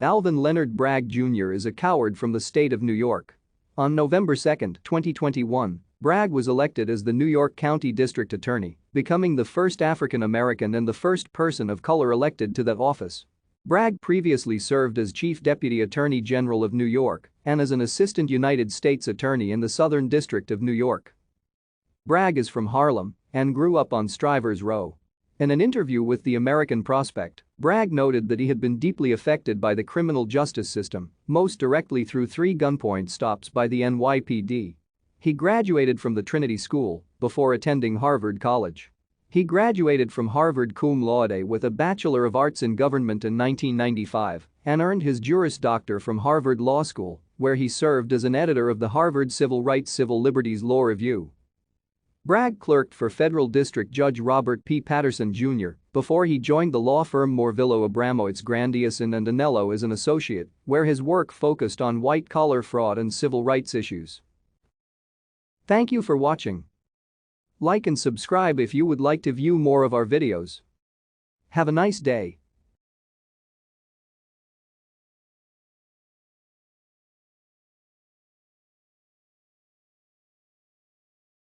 Alvin Leonard Bragg Jr. is a coward from the state of New York. On November 2, 2021, Bragg was elected as the New York County District Attorney, becoming the first African American and the first person of color elected to that office. Bragg previously served as Chief Deputy Attorney General of New York and as an Assistant United States Attorney in the Southern District of New York. Bragg is from Harlem and grew up on Strivers Row. In an interview with the American Prospect, Bragg noted that he had been deeply affected by the criminal justice system, most directly through 3 gunpoint stops by the NYPD. He graduated from the Trinity School before attending Harvard College. He graduated from Harvard cum laude with a Bachelor of Arts in Government in 1995 and earned his Juris Doctor from Harvard Law School, where he served as an editor of the Harvard Civil Rights Civil Liberties Law Review. Bragg clerked for Federal District Judge Robert P. Patterson, Jr. before he joined the law firm Morvillo Abramowitz Grandioson and Anello as an associate, where his work focused on white-collar fraud and civil rights issues. Thank you for watching. Like and subscribe if you would like to view more of our videos. Have a nice day.